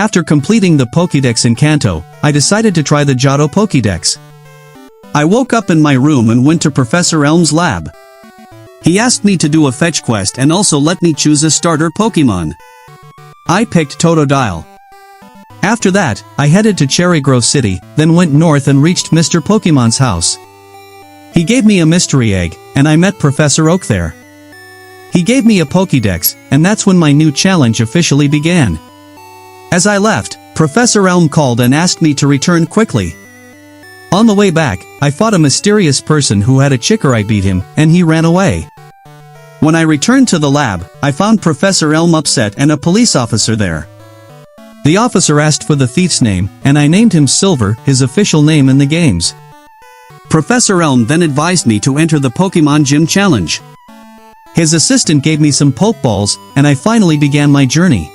After completing the Pokédex in Kanto, I decided to try the Johto Pokédex. I woke up in my room and went to Professor Elm's lab. He asked me to do a fetch quest and also let me choose a starter Pokémon. I picked Totodile. After that, I headed to Cherry Grove City, then went north and reached Mr. Pokemon's house. He gave me a mystery egg, and I met Professor Oak there. He gave me a Pokédex, and that's when my new challenge officially began. As I left, Professor Elm called and asked me to return quickly. On the way back, I fought a mysterious person who had a Chikorita beat him, and he ran away. When I returned to the lab, I found Professor Elm upset and a police officer there. The officer asked for the thief's name, and I named him Silver, his official name in the games. Professor Elm then advised me to enter the Pokemon Gym Challenge. His assistant gave me some Pokeballs, and I finally began my journey.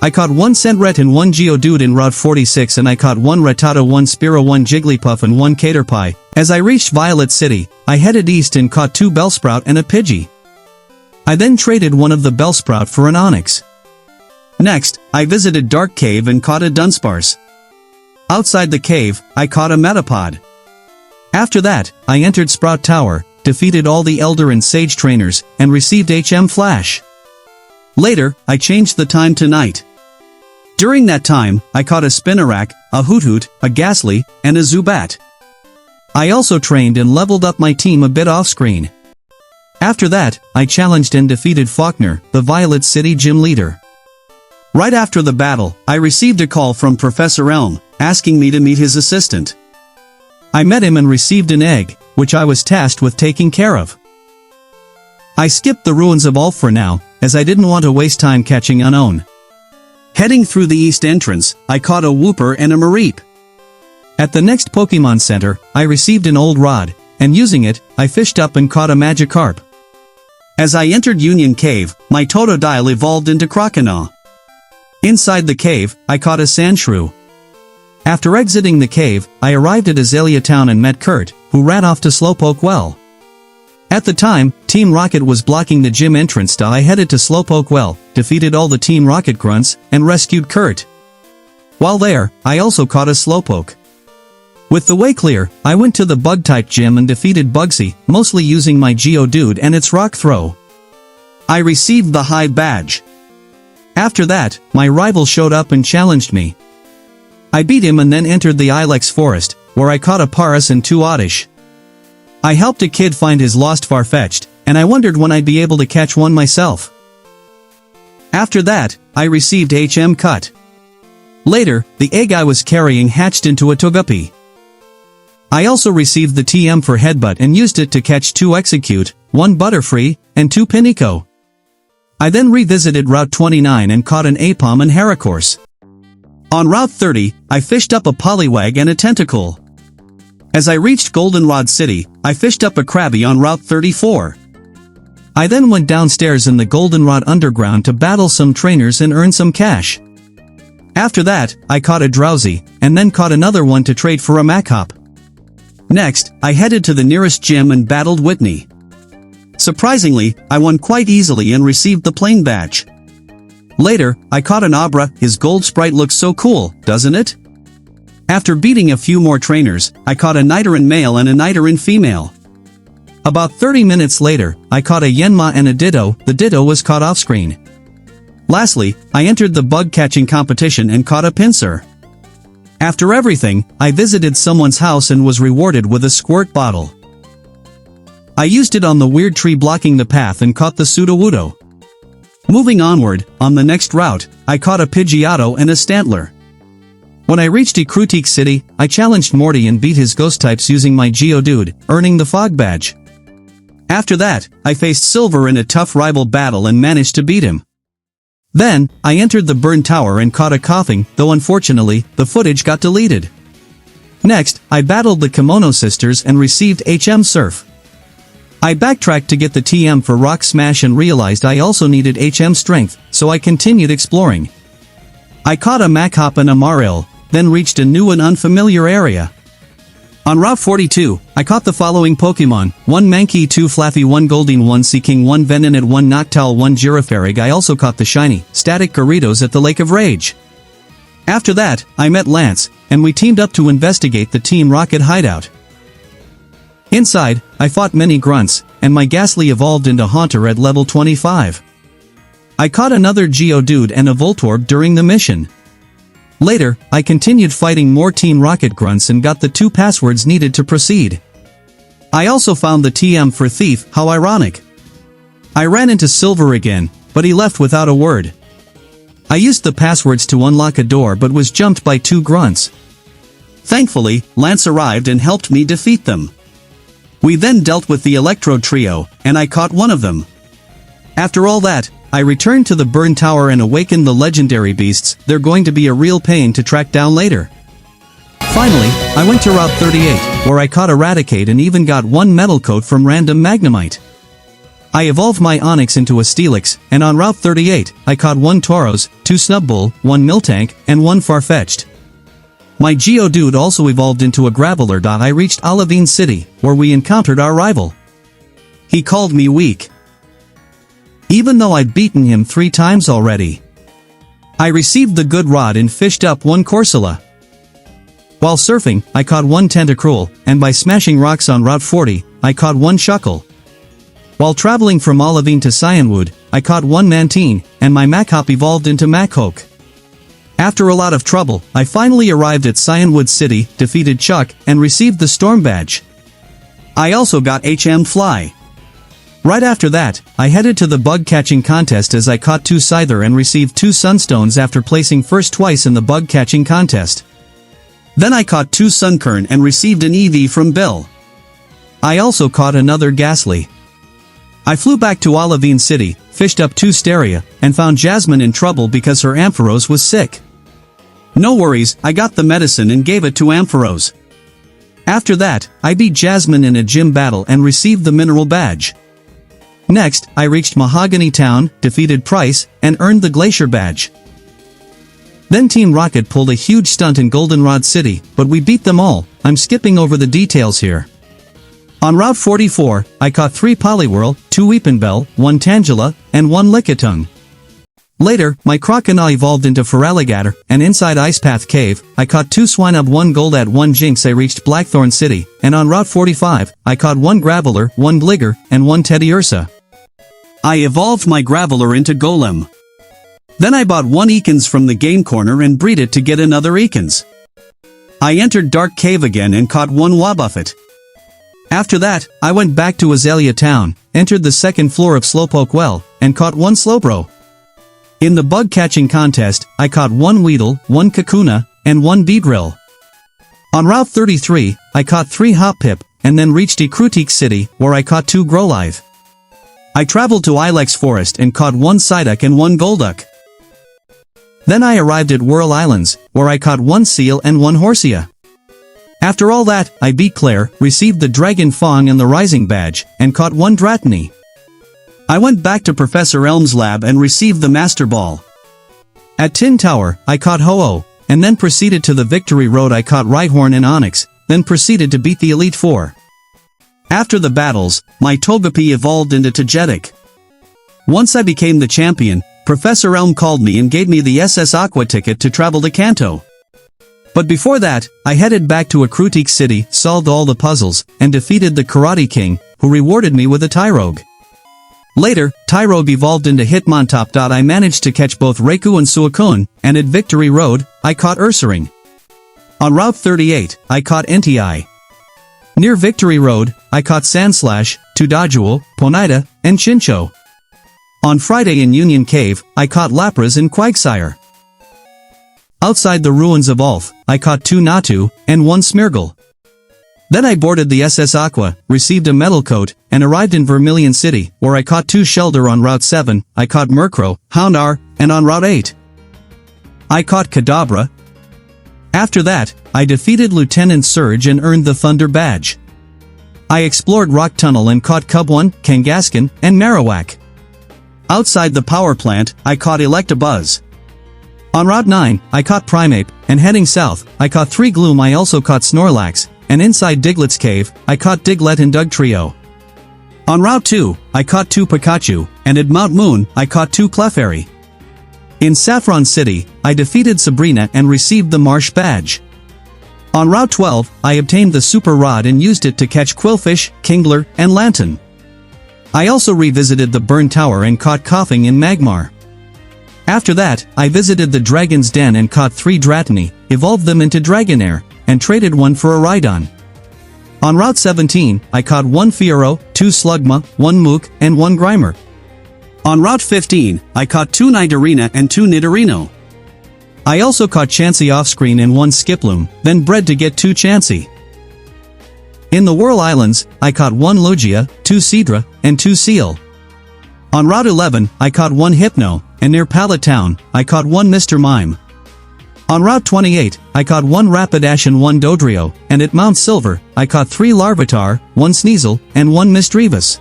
I caught 1 Sentret and 1 Geodude in Route 46, and I caught 1 Rattata, 1 Spearow, 1 Jigglypuff and 1 Caterpie. As I reached Violet City, I headed east and caught 2 Bellsprout and a Pidgey. I then traded one of the Bellsprout for an Onix. Next, I visited Dark Cave and caught a Dunsparce. Outside the cave, I caught a Metapod. After that, I entered Sprout Tower, defeated all the Elder and Sage trainers, and received HM Flash. Later, I changed the time to night. During that time, I caught a Spinarak, a Hoothoot, a Ghastly, and a Zubat. I also trained and leveled up my team a bit off-screen. After that, I challenged and defeated Faulkner, the Violet City gym leader. Right after the battle, I received a call from Professor Elm, asking me to meet his assistant. I met him and received an egg, which I was tasked with taking care of. I skipped the ruins of Ulf for now, as I didn't want to waste time catching Unown. Heading through the east entrance, I caught a Wooper and a Mareep. At the next Pokemon Center, I received an old rod, and using it, I fished up and caught a Magikarp. As I entered Union Cave, my Totodile evolved into Croconaw. Inside the cave, I caught a Sandshrew. After exiting the cave, I arrived at Azalea Town and met Kurt, who ran off to Slowpoke Well. At the time, Team Rocket was blocking the gym entrance, so I headed to Slowpoke Well, defeated all the Team Rocket grunts, and rescued Kurt. While there, I also caught a Slowpoke. With the way clear, I went to the Bug-type gym and defeated Bugsy, mostly using my Geodude and its Rock Throw. I received the Hive Badge. After that, my rival showed up and challenged me. I beat him and then entered the Ilex Forest, where I caught a Paras and 2 Oddish. I helped a kid find his lost Farfetch'd, and I wondered when I'd be able to catch one myself. After that, I received HM Cut. Later, the egg I was carrying hatched into a Togepi. I also received the TM for Headbutt and used it to catch 2 Execute, 1 Butterfree, and 2 Pinico. I then revisited Route 29 and caught an Aipom and Heracross. On Route 30, I fished up a Poliwag and a Tentacool. As I reached Goldenrod City, I fished up a Krabby on Route 34. I then went downstairs in the Goldenrod Underground to battle some trainers and earn some cash. After that, I caught a Drowsy, and then caught another one to trade for a Machop. Next, I headed to the nearest gym and battled Whitney. Surprisingly, I won quite easily and received the plain badge. Later, I caught an Abra. His gold sprite looks so cool, doesn't it? After beating a few more trainers, I caught a Nidoran male and a Nidoran female. About 30 minutes later, I caught a Yanma and a Ditto. The Ditto was caught off-screen. Lastly, I entered the bug catching competition and caught a Pinsir. After everything, I visited someone's house and was rewarded with a squirt bottle. I used it on the weird tree blocking the path and caught the Sudowoodo. Moving onward, on the next route, I caught a Pidgeotto and a Stantler. When I reached Ecruteak City, I challenged Morty and beat his ghost types using my Geodude, earning the Fog Badge. After that, I faced Silver in a tough rival battle and managed to beat him. Then, I entered the Burn Tower and caught a Coughing, though unfortunately, the footage got deleted. Next, I battled the Kimono Sisters and received HM Surf. I backtracked to get the TM for Rock Smash and realized I also needed HM Strength, so I continued exploring. I caught a Machop and a Marill, then reached a new and unfamiliar area. On Route 42, I caught the following Pokémon: 1 Mankey, 2 Flaffy, 1 Goldeen, 1 Seaking, 1 Venonat, 1 Noctowl, 1 Girafarig. I also caught the shiny, static Gyarados at the Lake of Rage. After that, I met Lance, and we teamed up to investigate the Team Rocket hideout. Inside, I fought many grunts, and my Ghastly evolved into Haunter at level 25. I caught another Geodude and a Voltorb during the mission. Later, I continued fighting more Team Rocket grunts and got the 2 passwords needed to proceed. I also found the TM for Thief. How ironic. I ran into Silver again, but he left without a word. I used the passwords to unlock a door but was jumped by 2 grunts. Thankfully, Lance arrived and helped me defeat them. We then dealt with the Electrode Trio, and I caught one of them. After all that, I returned to the Burn Tower and awakened the legendary beasts. They're going to be a real pain to track down later. Finally, I went to Route 38, where I caught Eradicate and even got 1 Metal Coat from random Magnemite. I evolved my Onix into a Steelix, and on Route 38, I caught 1 Tauros, 2 Snubbull, 1 Miltank, and 1 Farfetch'd. My Geodude also evolved into a Graveler. I reached Olivine City, where we encountered our rival. He called me weak, even though I'd beaten him 3 times already. I received the good rod and fished up 1 Corsola. While surfing, I caught 1 Tentacruel, and by smashing rocks on Route 40, I caught 1 Shuckle. While traveling from Olivine to Cyanwood, I caught 1 Mantine, and my Machop evolved into Machoke. After a lot of trouble, I finally arrived at Cyanwood City, defeated Chuck, and received the Storm Badge. I also got HM Fly. Right after that, I headed to the bug catching contest as I caught 2 Scyther and received 2 Sunstones after placing first twice in the bug catching contest. Then I caught 2 Sunkern and received an EV from Bill. I also caught another Ghastly. I flew back to Olivine City, fished up 2 Steria, and found Jasmine in trouble because her Ampharos was sick. No worries, I got the medicine and gave it to Ampharos. After that, I beat Jasmine in a gym battle and received the Mineral Badge. Next, I reached Mahogany Town, defeated Price, and earned the Glacier Badge. Then Team Rocket pulled a huge stunt in Goldenrod City, but we beat them all. I'm skipping over the details here. On Route 44, I caught 3 Poliwhirl, 2 Weepinbell, 1 Tangela, and 1 Lickitung. Later, my Croconaw evolved into Feraligatr, and inside Ice Path Cave, I caught 2 Swinub, 1 Goldat, 1 Jinx. I reached Blackthorn City, and on Route 45, I caught 1 Graveler, 1 Gligar, and 1 Teddiursa. I evolved my Graveler into Golem. Then I bought 1 Ekans from the game corner and breed it to get another Ekans. I entered Dark Cave again and caught 1 Wobbuffet. After that, I went back to Azalea Town, entered the 2nd floor of Slowpoke Well, and caught 1 Slowbro. In the bug catching contest, I caught 1 Weedle, 1 Kakuna, and 1 Beedrill. On Route 33, I caught 3 Hoppip, and then reached Ekruteak City, where I caught 2 Growlithe. I traveled to Ilex Forest and caught 1 Psyduck and 1 Golduck. Then I arrived at Whirl Islands, where I caught 1 Seal and 1 Horsia. After all that, I beat Claire, received the Dragon Fong and the Rising Badge, and caught 1 Dratini. I went back to Professor Elm's lab and received the Master Ball. At Tin Tower, I caught Ho-Oh, and then proceeded to the Victory Road. I caught Rhyhorn and Onix, then proceeded to beat the Elite Four. After the battles, my Togepi evolved into Togetic. Once I became the champion, Professor Elm called me and gave me the SS Aqua ticket to travel to Kanto. But before that, I headed back to Ekruteak City, solved all the puzzles, and defeated the Karate King, who rewarded me with a Tyrogue. Later, Tyrogue evolved into Hitmontop. I managed to catch both Raikou and Suicune, and at Victory Road, I caught Ursaring. On Route 38, I caught Entei. Near Victory Road, I caught Sandslash, Toodoggule, Ponyta, and Chinchou. On Friday in Union Cave, I caught Lapras and Quagsire. Outside the ruins of Ulf, I caught 2 Natu, and 1 Smeargle. Then I boarded the SS Aqua, received a Metal Coat, and arrived in Vermilion City, where I caught 2 Shelder. On Route 7, I caught Murkrow, Houndour, and on Route 8, I caught Kadabra. After that, I defeated Lieutenant Surge and earned the Thunder Badge. I explored Rock Tunnel and caught Cubone, Kangaskhan, and Marowak. Outside the power plant, I caught Electabuzz. On Route 9, I caught Primeape, and heading south, I caught 3 Gloom. I also caught Snorlax, and inside Diglett's cave, I caught Diglett and Dugtrio. On Route 2, I caught 2 Pikachu, and at Mount Moon, I caught 2 Clefairy. In Saffron City, I defeated Sabrina and received the Marsh Badge. On Route 12, I obtained the Super Rod and used it to catch Quillfish, Kingler, and Lantern. I also revisited the Burn Tower and caught Coughing in Magmar. After that, I visited the Dragon's Den and caught 3 Dratini, evolved them into Dragonair, and traded one for a Rhydon. On Route 17, I caught 1 Fiero, 2 Slugma, 1 Mook, and 1 Grimer. On Route 15, I caught 2 Nidorina and 2 Nidorino. I also caught Chansey off-screen and 1 Skiploom, then bred to get 2 Chansey. In the Whirl Islands, I caught 1 Logia, 2 Seadra, and 2 Seal. On Route 11, I caught 1 Hypno, and near Pallet Town, I caught 1 Mr. Mime. On Route 28, I caught 1 Rapidash and 1 Dodrio, and at Mount Silver, I caught 3 Larvitar, 1 Sneasel, and 1 Misdreavus.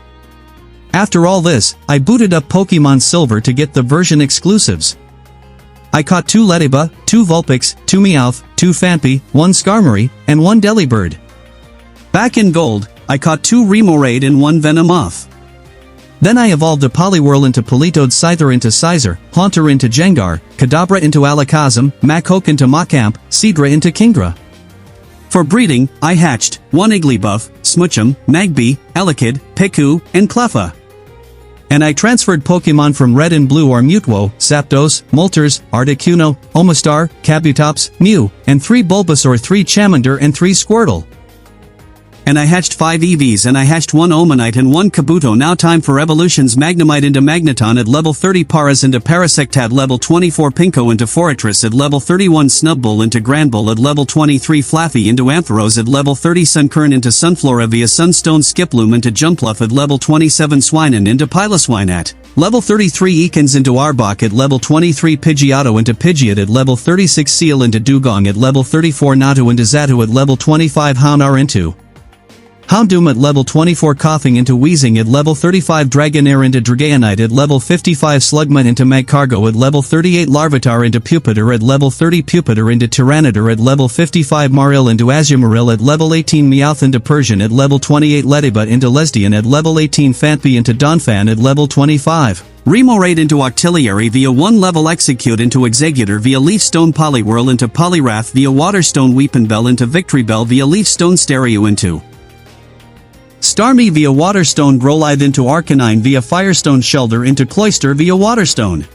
After all this, I booted up Pokémon Silver to get the version exclusives. I caught 2 Ladybug, 2 Vulpix, 2 Meowth, 2 Phanpy, 1 Skarmory, and 1 Delibird. Back in Gold, I caught 2 Remoraid and 1 Venomoth. Then I evolved a Poliwhirl into Politoed, Scyther into Sizer, Haunter into Jengar, Kadabra into Alakazam, Machoke into Macamp, Seadra into Kingdra. For breeding, I hatched 1 Igglybuff, Smoochum, Magby, Elekid, Piku, and Cleffa. And I transferred Pokemon from Red and Blue are Mutwo, Zapdos, Moltres, Articuno, Omastar, Kabutops, Mew, and 3 Bulbasaur, 3 Charmander, and 3 Squirtle. And I hatched 5 EVs and I hatched 1 Omanite and 1 Kabuto. Now time for evolutions. Magnemite into Magneton at level 30, Paras into Parasectad level 24, Pinko into Forretress at level 31, Snubbull into Granbull at level 23, Flaffy into Ampharos at level 30, Sunkern into Sunflora via Sunstone, Skiploom into Jumpluff at level 27, Swinun into Piloswine at level 33, Ekans into Arbok at level 23, Pidgeotto into Pidgeot at level 36, Seal into Dugong at level 34, Natu into Xatu at level 25, Houndour into Houndoom at level 24, Coughing into Wheezing at level 35, Dragonair into Dragonite at level 55, Slugma into Magcargo at level 38, Larvitar into Pupitar at level 30, Pupitar into Tyranitar at level 55, Marill into Azumarill at level 18, Meowth into Persian at level 28, Ladybug into Lesdian at level 18, Phanpy into Donphan at level 25. Remoraid into Octillery via 1 level, Execute into Executor via Leafstone, Poliwhirl into Poliwrath via Waterstone, Weepinbell into Victorybell via Leafstone, Stereo into Starmie via Waterstone, Growlithe into Arcanine via Firestone, Shelter into Cloyster via Waterstone,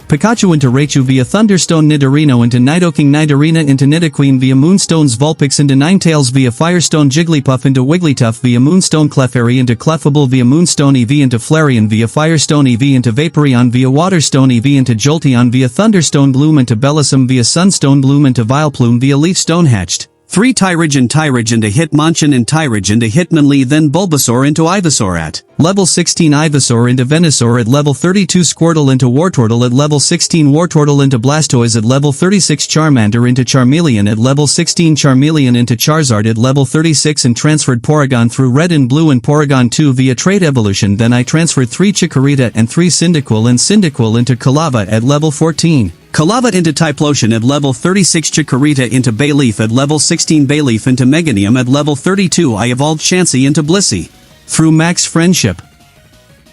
Pikachu into Raichu via Thunderstone, Nidorino into Nidoking, Nidorina into Nidoqueen via Moonstones, Vulpix into Ninetales via Firestone, Jigglypuff into Wigglytuff via Moonstone, Clefairy into Clefable via Moonstone EV into Flareon via Firestone EV into Vaporeon via Waterstone EV into Jolteon via Thunderstone Bloom into Bellossom via Sunstone Bloom into Vileplume via Leafstone, hatched 3 Tyrage and Tyrage into Hitmonchan and Tyrage into Hitmonlee, then Bulbasaur into Ivysaur at level 16, Ivysaur into Venusaur at level 32, Squirtle into Wartortle at level 16, Wartortle into Blastoise at level 36, Charmander into Charmeleon at level 16, Charmeleon into Charizard at level 36, and transferred Porygon through Red and Blue and Porygon 2 via Trait Evolution. Then I transferred 3 Chikorita and 3 Cyndaquil and Cyndaquil into Kalava at level 14. Kalava into Typhlosion at level 36, Chikorita into Bayleaf at level 16, Bayleaf into Meganium at level 32. I evolved Chansey into Blissey through Max Friendship.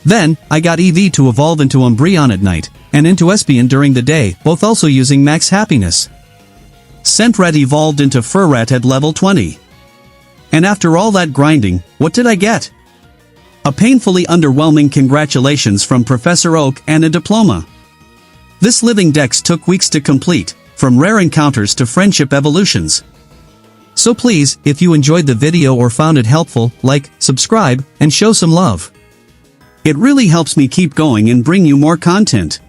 Then, I got EV to evolve into Umbreon at night, and into Espeon during the day, both also using Max Happiness. Sentret evolved into Furret at level 20. And after all that grinding, what did I get? A painfully underwhelming congratulations from Professor Oak and a diploma. This living dex took weeks to complete, from rare encounters to friendship evolutions. So please, if you enjoyed the video or found it helpful, like, subscribe, and show some love. It really helps me keep going and bring you more content.